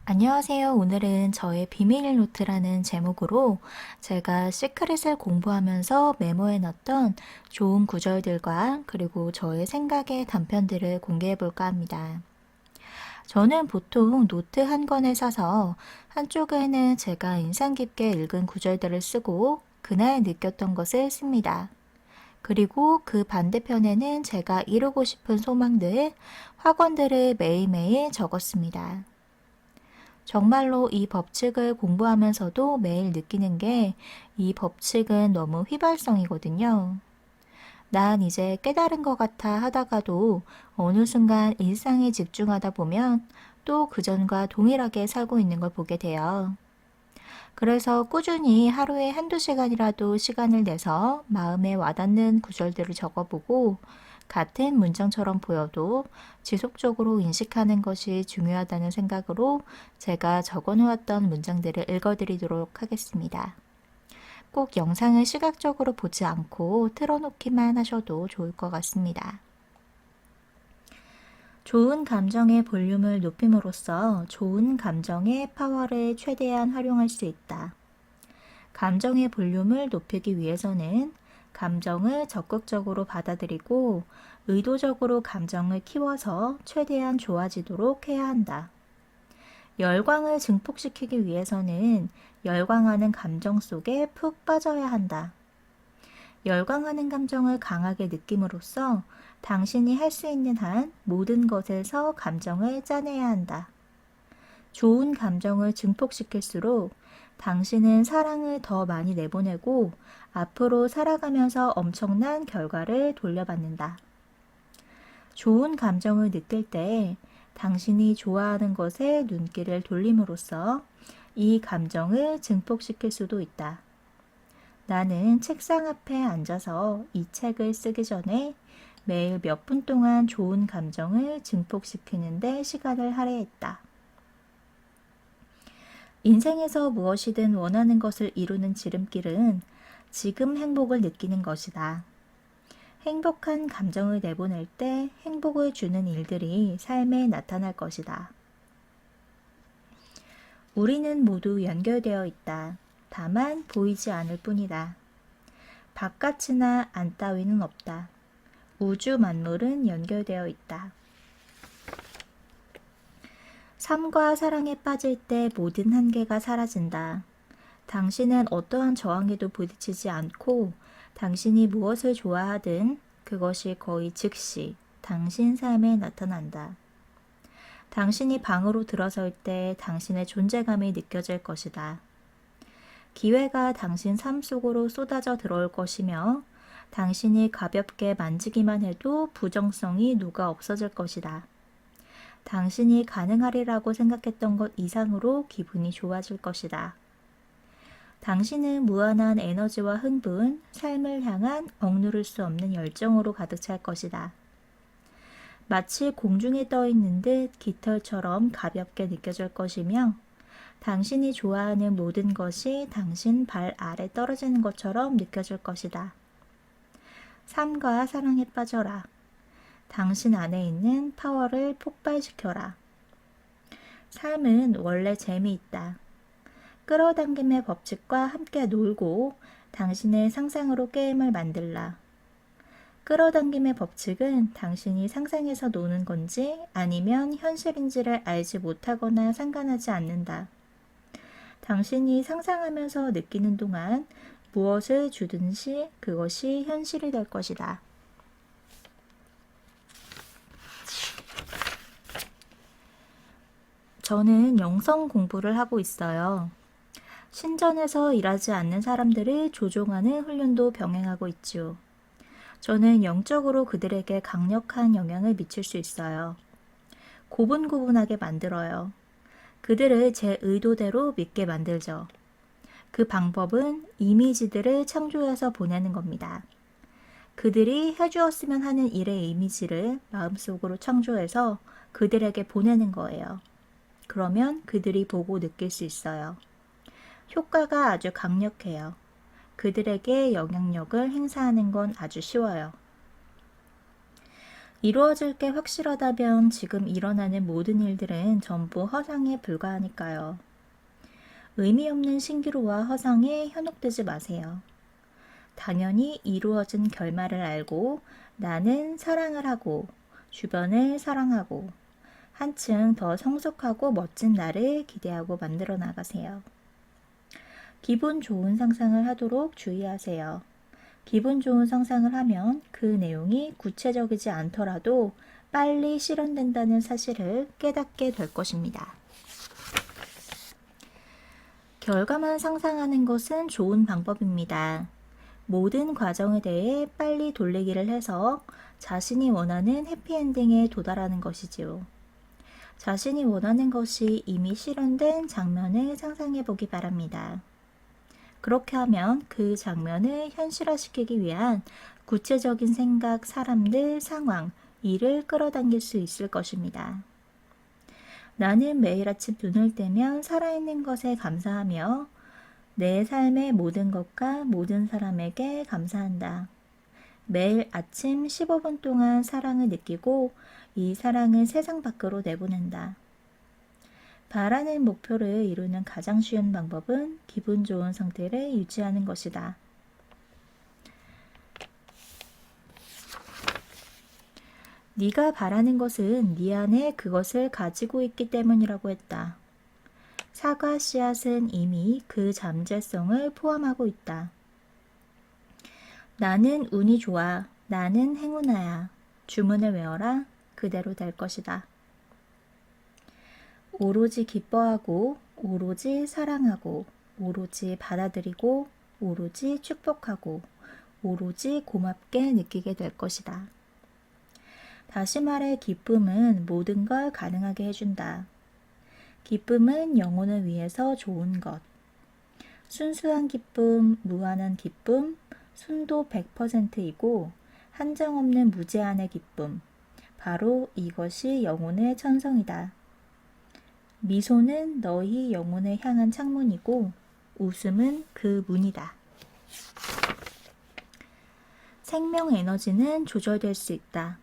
안녕하세요. 오늘은 저의 비밀 노트라는 제목으로 제가 시크릿을 공부하면서 메모해 놨던 좋은 구절들과 그리고 저의 생각의 단편들을 공개해 볼까 합니다. 저는 보통 노트 한 권을 사서 한쪽에는 제가 인상 깊게 읽은 구절들을 쓰고 그날 느꼈던 것을 씁니다. 그리고 그 반대편에는 제가 이루고 싶은 소망들, 확언들을 매일매일 적었습니다. 정말로 이 법칙을 공부하면서도 매일 느끼는 게 이 법칙은 너무 휘발성이거든요. 난 이제 깨달은 것 같아 하다가도 어느 순간 일상에 집중하다 보면 또 그전과 동일하게 살고 있는 걸 보게 돼요. 그래서 꾸준히 하루에 한두 시간이라도 시간을 내서 마음에 와닿는 구절들을 적어보고 같은 문장처럼 보여도 지속적으로 인식하는 것이 중요하다는 생각으로 제가 적어놓았던 문장들을 읽어드리도록 하겠습니다. 꼭 영상을 시각적으로 보지 않고 틀어놓기만 하셔도 좋을 것 같습니다. 좋은 감정의 볼륨을 높임으로써 좋은 감정의 파워를 최대한 활용할 수 있다. 감정의 볼륨을 높이기 위해서는 감정을 적극적으로 받아들이고 의도적으로 감정을 키워서 최대한 좋아지도록 해야 한다. 열광을 증폭시키기 위해서는 열광하는 감정 속에 푹 빠져야 한다. 열광하는 감정을 강하게 느낌으로써 당신이 할 수 있는 한 모든 것에서 감정을 짜내야 한다. 좋은 감정을 증폭시킬수록 당신은 사랑을 더 많이 내보내고 앞으로 살아가면서 엄청난 결과를 돌려받는다. 좋은 감정을 느낄 때 당신이 좋아하는 것에 눈길을 돌림으로써 이 감정을 증폭시킬 수도 있다. 나는 책상 앞에 앉아서 이 책을 쓰기 전에 매일 몇 분 동안 좋은 감정을 증폭시키는데 시간을 할애했다. 인생에서 무엇이든 원하는 것을 이루는 지름길은 지금 행복을 느끼는 것이다. 행복한 감정을 내보낼 때 행복을 주는 일들이 삶에 나타날 것이다. 우리는 모두 연결되어 있다. 다만 보이지 않을 뿐이다. 바깥이나 안 따위는 없다. 우주 만물은 연결되어 있다. 삶과 사랑에 빠질 때 모든 한계가 사라진다. 당신은 어떠한 저항에도 부딪히지 않고 당신이 무엇을 좋아하든 그것이 거의 즉시 당신 삶에 나타난다. 당신이 방으로 들어설 때 당신의 존재감이 느껴질 것이다. 기회가 당신 삶 속으로 쏟아져 들어올 것이며 당신이 가볍게 만지기만 해도 부정성이 녹아 없어질 것이다. 당신이 가능하리라고 생각했던 것 이상으로 기분이 좋아질 것이다. 당신은 무한한 에너지와 흥분, 삶을 향한 억누를 수 없는 열정으로 가득 찰 것이다. 마치 공중에 떠 있는 듯 깃털처럼 가볍게 느껴질 것이며 당신이 좋아하는 모든 것이 당신 발 아래 떨어지는 것처럼 느껴질 것이다. 삶과 사랑에 빠져라. 당신 안에 있는 파워를 폭발시켜라. 삶은 원래 재미있다. 끌어당김의 법칙과 함께 놀고 당신의 상상으로 게임을 만들라. 끌어당김의 법칙은 당신이 상상해서 노는 건지 아니면 현실인지를 알지 못하거나 상관하지 않는다. 당신이 상상하면서 느끼는 동안 무엇을 주든지 그것이 현실이 될 것이다. 저는 영성 공부를 하고 있어요. 신전에서 일하지 않는 사람들을 조종하는 훈련도 병행하고 있죠. 저는 영적으로 그들에게 강력한 영향을 미칠 수 있어요. 고분고분하게 만들어요. 그들을 제 의도대로 믿게 만들죠. 그 방법은 이미지들을 창조해서 보내는 겁니다. 그들이 해주었으면 하는 일의 이미지를 마음속으로 창조해서 그들에게 보내는 거예요. 그러면 그들이 보고 느낄 수 있어요. 효과가 아주 강력해요. 그들에게 영향력을 행사하는 건 아주 쉬워요. 이루어질 게 확실하다면 지금 일어나는 모든 일들은 전부 허상에 불과하니까요. 의미 없는 신기루와 허상에 현혹되지 마세요. 당연히 이루어진 결말을 알고 나는 사랑을 하고 주변을 사랑하고 한층 더 성숙하고 멋진 나를 기대하고 만들어 나가세요. 기분 좋은 상상을 하도록 주의하세요. 기분 좋은 상상을 하면 그 내용이 구체적이지 않더라도 빨리 실현된다는 사실을 깨닫게 될 것입니다. 결과만 상상하는 것은 좋은 방법입니다. 모든 과정에 대해 빨리 돌리기를 해서 자신이 원하는 해피엔딩에 도달하는 것이지요. 자신이 원하는 것이 이미 실현된 장면을 상상해 보기 바랍니다. 그렇게 하면 그 장면을 현실화시키기 위한 구체적인 생각, 사람들, 상황, 일을 끌어당길 수 있을 것입니다. 나는 매일 아침 눈을 떼면 살아있는 것에 감사하며 내 삶의 모든 것과 모든 사람에게 감사한다. 매일 아침 15분 동안 사랑을 느끼고 이 사랑을 세상 밖으로 내보낸다. 바라는 목표를 이루는 가장 쉬운 방법은 기분 좋은 상태를 유지하는 것이다. 네가 바라는 것은 네 안에 그것을 가지고 있기 때문이라고 했다. 사과 씨앗은 이미 그 잠재성을 포함하고 있다. 나는 운이 좋아. 나는 행운아야. 주문을 외워라. 그대로 될 것이다. 오로지 기뻐하고, 오로지 사랑하고, 오로지 받아들이고, 오로지 축복하고, 오로지 고맙게 느끼게 될 것이다. 다시 말해 기쁨은 모든 걸 가능하게 해준다. 기쁨은 영혼을 위해서 좋은 것. 순수한 기쁨, 무한한 기쁨, 순도 100%이고 한정없는 무제한의 기쁨. 바로 이것이 영혼의 천성이다. 미소는 너희 영혼을 향한 창문이고 웃음은 그 문이다. 생명 에너지는 조절될 수 있다.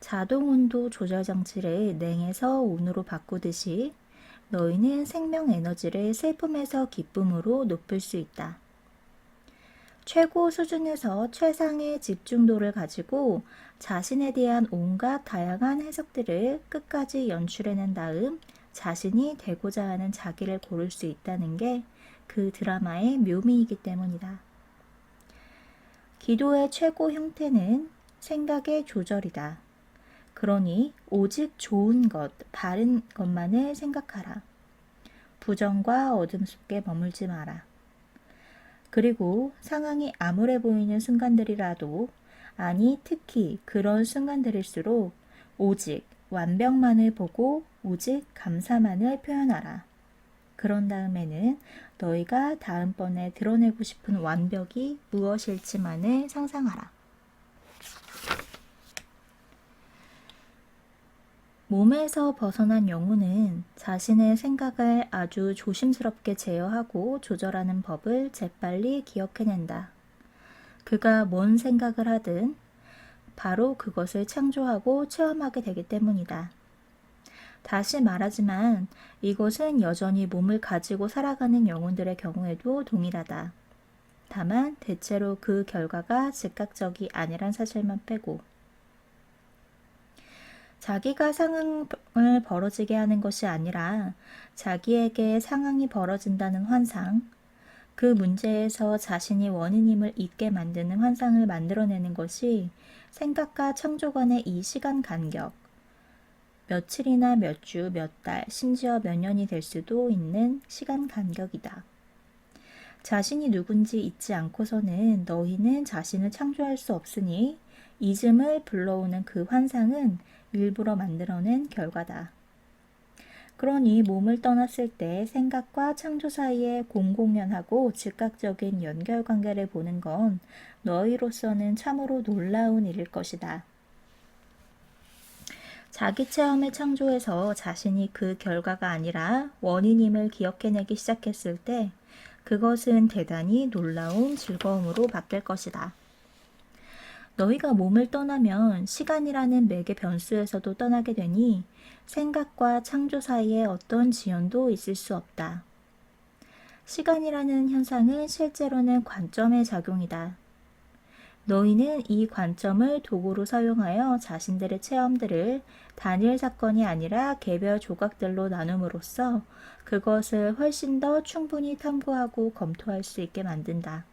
자동 온도 조절 장치를 냉에서 온으로 바꾸듯이 너희는 생명 에너지를 슬픔에서 기쁨으로 높일 수 있다. 최고 수준에서 최상의 집중도를 가지고 자신에 대한 온갖 다양한 해석들을 끝까지 연출해낸 다음 자신이 되고자 하는 자기를 고를 수 있다는 게 그 드라마의 묘미이기 때문이다. 기도의 최고 형태는 생각의 조절이다. 그러니 오직 좋은 것, 바른 것만을 생각하라. 부정과 어둠 속에 머물지 마라. 그리고 상황이 암울해 보이는 순간들이라도, 아니 특히 그런 순간들일수록 오직 완벽만을 보고 오직 감사만을 표현하라. 그런 다음에는 너희가 다음번에 드러내고 싶은 완벽이 무엇일지만을 상상하라. 몸에서 벗어난 영혼은 자신의 생각을 아주 조심스럽게 제어하고 조절하는 법을 재빨리 기억해낸다. 그가 뭔 생각을 하든 바로 그것을 창조하고 체험하게 되기 때문이다. 다시 말하지만 이것은 여전히 몸을 가지고 살아가는 영혼들의 경우에도 동일하다. 다만 대체로 그 결과가 즉각적이 아니란 사실만 빼고 자기가 상황을 벌어지게 하는 것이 아니라 자기에게 상황이 벌어진다는 환상, 그 문제에서 자신이 원인임을 잊게 만드는 환상을 만들어내는 것이 생각과 창조 간의 이 시간 간격, 며칠이나 몇 주, 몇 달, 심지어 몇 년이 될 수도 있는 시간 간격이다. 자신이 누군지 잊지 않고서는 너희는 자신을 창조할 수 없으니 잊음을 불러오는 그 환상은 일부러 만들어낸 결과다. 그러니 몸을 떠났을 때 생각과 창조 사이에 공공연하고 즉각적인 연결관계를 보는 건 너희로서는 참으로 놀라운 일일 것이다. 자기 체험을 창조해서 자신이 그 결과가 아니라 원인임을 기억해내기 시작했을 때 그것은 대단히 놀라운 즐거움으로 바뀔 것이다. 너희가 몸을 떠나면 시간이라는 매개 변수에서도 떠나게 되니 생각과 창조 사이에 어떤 지연도 있을 수 없다. 시간이라는 현상은 실제로는 관점의 작용이다. 너희는 이 관점을 도구로 사용하여 자신들의 체험들을 단일 사건이 아니라 개별 조각들로 나눔으로써 그것을 훨씬 더 충분히 탐구하고 검토할 수 있게 만든다.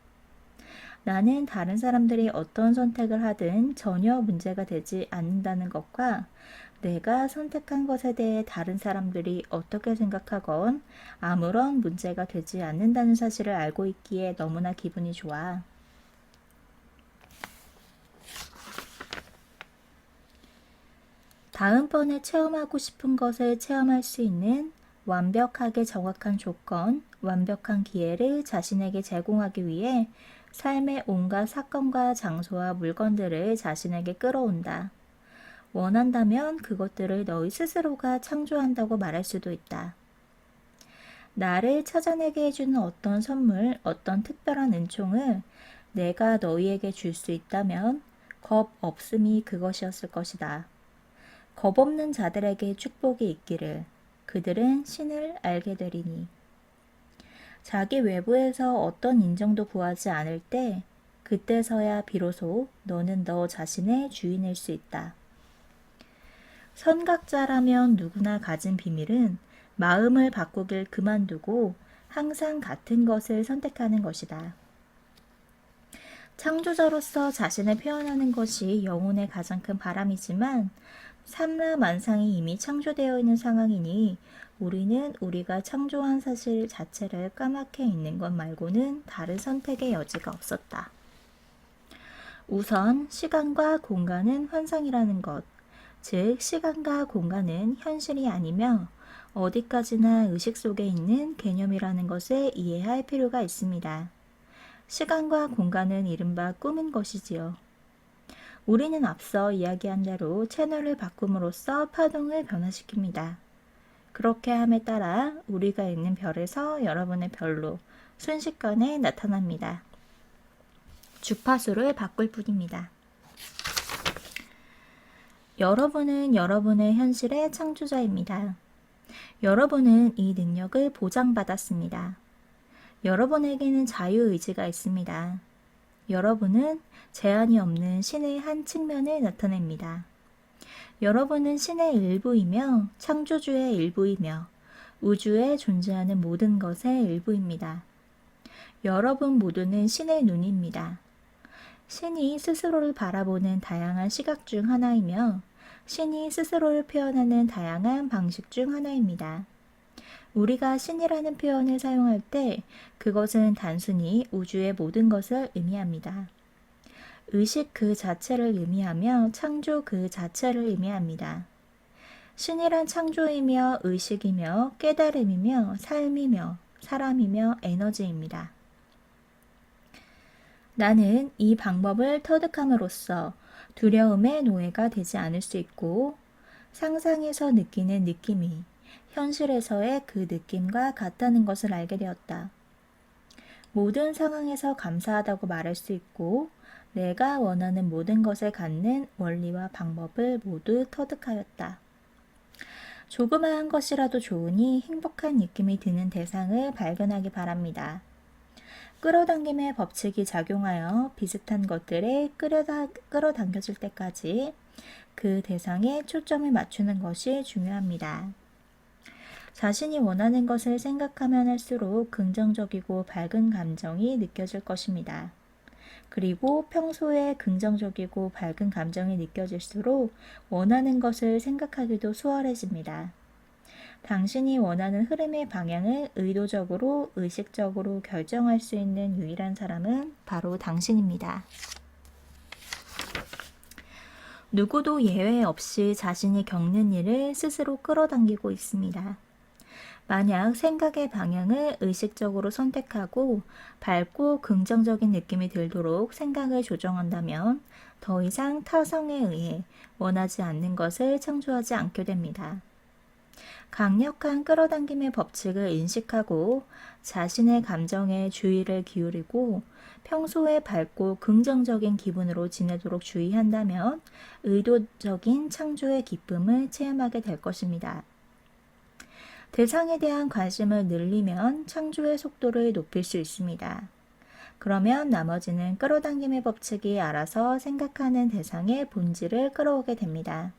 나는 다른 사람들이 어떤 선택을 하든 전혀 문제가 되지 않는다는 것과 내가 선택한 것에 대해 다른 사람들이 어떻게 생각하건 아무런 문제가 되지 않는다는 사실을 알고 있기에 너무나 기분이 좋아. 다음번에 체험하고 싶은 것을 체험할 수 있는 완벽하게 정확한 조건, 완벽한 기회를 자신에게 제공하기 위해 삶의 온갖 사건과 장소와 물건들을 자신에게 끌어온다. 원한다면 그것들을 너희 스스로가 창조한다고 말할 수도 있다. 나를 찾아내게 해주는 어떤 선물, 어떤 특별한 은총을 내가 너희에게 줄 수 있다면 겁 없음이 그것이었을 것이다. 겁 없는 자들에게 축복이 있기를. 그들은 신을 알게 되리니. 자기 외부에서 어떤 인정도 구하지 않을 때 그때서야 비로소 너는 너 자신의 주인일 수 있다. 선각자라면 누구나 가진 비밀은 마음을 바꾸길 그만두고 항상 같은 것을 선택하는 것이다. 창조자로서 자신을 표현하는 것이 영혼의 가장 큰 바람이지만 삼라만상이 이미 창조되어 있는 상황이니 우리는 우리가 창조한 사실 자체를 까맣게 있는 것 말고는 다른 선택의 여지가 없었다. 우선 시간과 공간은 환상이라는 것, 즉 시간과 공간은 현실이 아니며 어디까지나 의식 속에 있는 개념이라는 것을 이해할 필요가 있습니다. 시간과 공간은 이른바 꿈인 것이지요. 우리는 앞서 이야기한 대로 채널을 바꿈으로써 파동을 변화시킵니다. 그렇게 함에 따라 우리가 있는 별에서 여러분의 별로 순식간에 나타납니다. 주파수를 바꿀 뿐입니다. 여러분은 여러분의 현실의 창조자입니다. 여러분은 이 능력을 보장받았습니다. 여러분에게는 자유의지가 있습니다. 여러분은 제한이 없는 신의 한 측면을 나타냅니다. 여러분은 신의 일부이며 창조주의 일부이며 우주에 존재하는 모든 것의 일부입니다. 여러분 모두는 신의 눈입니다. 신이 스스로를 바라보는 다양한 시각 중 하나이며 신이 스스로를 표현하는 다양한 방식 중 하나입니다. 우리가 신이라는 표현을 사용할 때 그것은 단순히 우주의 모든 것을 의미합니다. 의식 그 자체를 의미하며 창조 그 자체를 의미합니다. 신이란 창조이며 의식이며 깨달음이며 삶이며 사람이며 에너지입니다. 나는 이 방법을 터득함으로써 두려움의 노예가 되지 않을 수 있고 상상에서 느끼는 느낌이 현실에서의 그 느낌과 같다는 것을 알게 되었다. 모든 상황에서 감사하다고 말할 수 있고 내가 원하는 모든 것을 갖는 원리와 방법을 모두 터득하였다. 조그마한 것이라도 좋으니 행복한 느낌이 드는 대상을 발견하기 바랍니다. 끌어당김의 법칙이 작용하여 비슷한 것들에 끌어당겨질 때까지 그 대상에 초점을 맞추는 것이 중요합니다. 자신이 원하는 것을 생각하면 할수록 긍정적이고 밝은 감정이 느껴질 것입니다. 그리고 평소에 긍정적이고 밝은 감정이 느껴질수록 원하는 것을 생각하기도 수월해집니다. 당신이 원하는 흐름의 방향을 의도적으로, 의식적으로 결정할 수 있는 유일한 사람은 바로 당신입니다. 누구도 예외 없이 자신이 겪는 일을 스스로 끌어당기고 있습니다. 만약 생각의 방향을 의식적으로 선택하고 밝고 긍정적인 느낌이 들도록 생각을 조정한다면 더 이상 타성에 의해 원하지 않는 것을 창조하지 않게 됩니다. 강력한 끌어당김의 법칙을 인식하고 자신의 감정에 주의를 기울이고 평소에 밝고 긍정적인 기분으로 지내도록 주의한다면 의도적인 창조의 기쁨을 체험하게 될 것입니다. 대상에 대한 관심을 늘리면 창조의 속도를 높일 수 있습니다. 그러면 나머지는 끌어당김의 법칙이 알아서 생각하는 대상의 본질을 끌어오게 됩니다.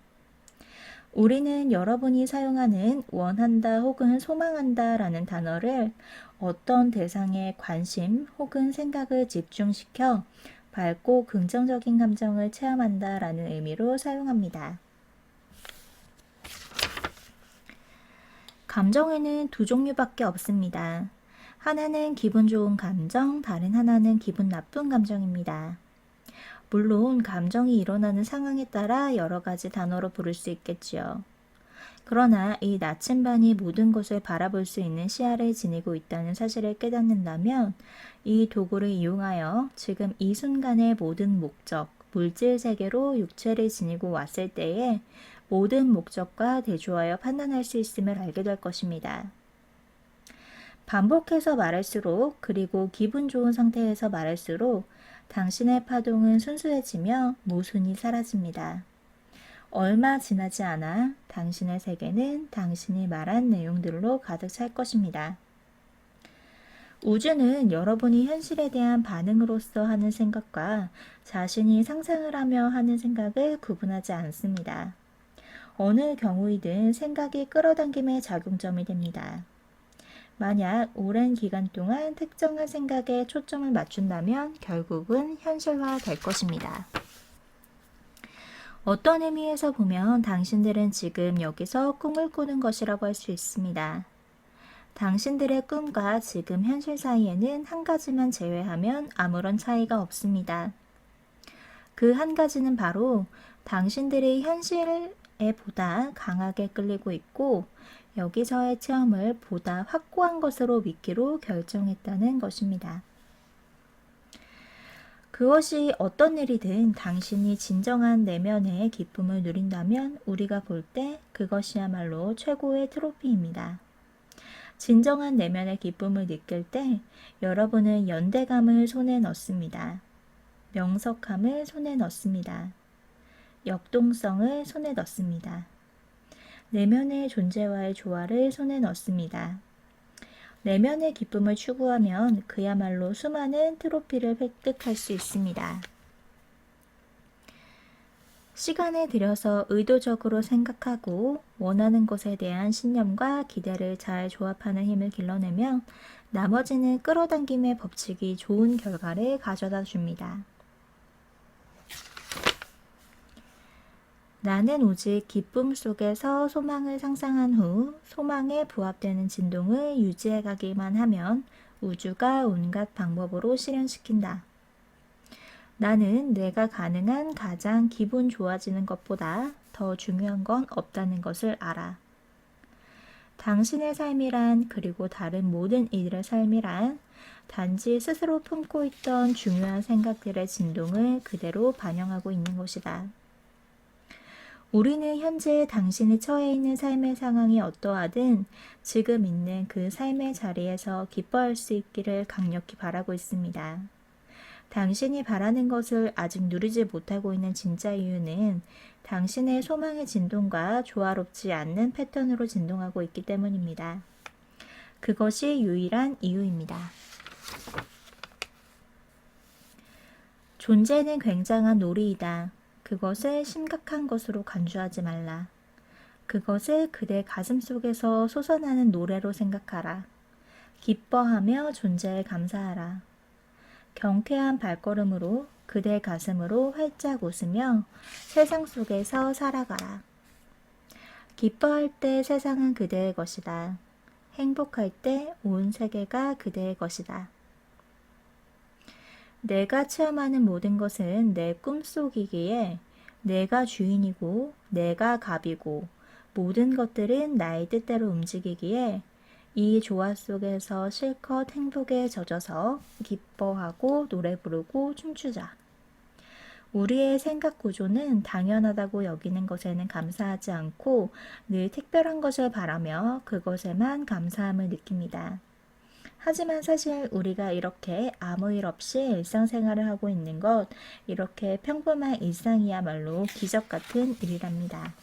우리는 여러분이 사용하는 원한다 혹은 소망한다 라는 단어를 어떤 대상에 관심 혹은 생각을 집중시켜 밝고 긍정적인 감정을 체험한다 라는 의미로 사용합니다. 감정에는 두 종류밖에 없습니다. 하나는 기분 좋은 감정, 다른 하나는 기분 나쁜 감정입니다. 물론 감정이 일어나는 상황에 따라 여러 가지 단어로 부를 수 있겠지요. 그러나 이 나침반이 모든 것을 바라볼 수 있는 시야를 지니고 있다는 사실을 깨닫는다면 이 도구를 이용하여 지금 이 순간의 모든 목적, 물질 세계로 육체를 지니고 왔을 때에 모든 목적과 대조하여 판단할 수 있음을 알게 될 것입니다. 반복해서 말할수록 그리고 기분 좋은 상태에서 말할수록 당신의 파동은 순수해지며 모순이 사라집니다. 얼마 지나지 않아 당신의 세계는 당신이 말한 내용들로 가득 찰 것입니다. 우주는 여러분이 현실에 대한 반응으로서 하는 생각과 자신이 상상을 하며 하는 생각을 구분하지 않습니다. 어느 경우이든 생각이 끌어당김의 작용점이 됩니다. 만약 오랜 기간 동안 특정한 생각에 초점을 맞춘다면 결국은 현실화 될 것입니다. 어떤 의미에서 보면 당신들은 지금 여기서 꿈을 꾸는 것이라고 할 수 있습니다. 당신들의 꿈과 지금 현실 사이에는 한 가지만 제외하면 아무런 차이가 없습니다. 그 한 가지는 바로 당신들의 현실에 보다 강하게 끌리고 있고 여기서의 체험을 보다 확고한 것으로 믿기로 결정했다는 것입니다. 그것이 어떤 일이든 당신이 진정한 내면의 기쁨을 누린다면 우리가 볼 때 그것이야말로 최고의 트로피입니다. 진정한 내면의 기쁨을 느낄 때 여러분은 연대감을 손에 넣습니다. 명석함을 손에 넣습니다. 역동성을 손에 넣습니다. 내면의 존재와의 조화를 손에 넣습니다. 내면의 기쁨을 추구하면 그야말로 수많은 트로피를 획득할 수 있습니다. 시간을 들여서 의도적으로 생각하고 원하는 것에 대한 신념과 기대를 잘 조합하는 힘을 길러내면 나머지는 끌어당김의 법칙이 좋은 결과를 가져다 줍니다. 나는 오직 기쁨 속에서 소망을 상상한 후 소망에 부합되는 진동을 유지해 가기만 하면 우주가 온갖 방법으로 실현시킨다. 나는 내가 가능한 가장 기분 좋아지는 것보다 더 중요한 건 없다는 것을 알아. 당신의 삶이란 그리고 다른 모든 이들의 삶이란 단지 스스로 품고 있던 중요한 생각들의 진동을 그대로 반영하고 있는 것이다. 우리는 현재 당신이 처해 있는 삶의 상황이 어떠하든 지금 있는 그 삶의 자리에서 기뻐할 수 있기를 강력히 바라고 있습니다. 당신이 바라는 것을 아직 누리지 못하고 있는 진짜 이유는 당신의 소망의 진동과 조화롭지 않는 패턴으로 진동하고 있기 때문입니다. 그것이 유일한 이유입니다. 존재는 굉장한 놀이이다. 그것을 심각한 것으로 간주하지 말라. 그것을 그대 가슴 속에서 솟아나는 노래로 생각하라. 기뻐하며 존재에 감사하라. 경쾌한 발걸음으로 그대 가슴으로 활짝 웃으며 세상 속에서 살아가라. 기뻐할 때 세상은 그대의 것이다. 행복할 때 온 세계가 그대의 것이다. 내가 체험하는 모든 것은 내 꿈속이기에 내가 주인이고 내가 갑이고 모든 것들은 나의 뜻대로 움직이기에 이 조화 속에서 실컷 행복에 젖어서 기뻐하고 노래 부르고 춤추자. 우리의 생각 구조는 당연하다고 여기는 것에는 감사하지 않고 늘 특별한 것을 바라며 그것에만 감사함을 느낍니다. 하지만 사실 우리가 이렇게 아무 일 없이 일상생활을 하고 있는 것, 이렇게 평범한 일상이야말로 기적 같은 일이랍니다.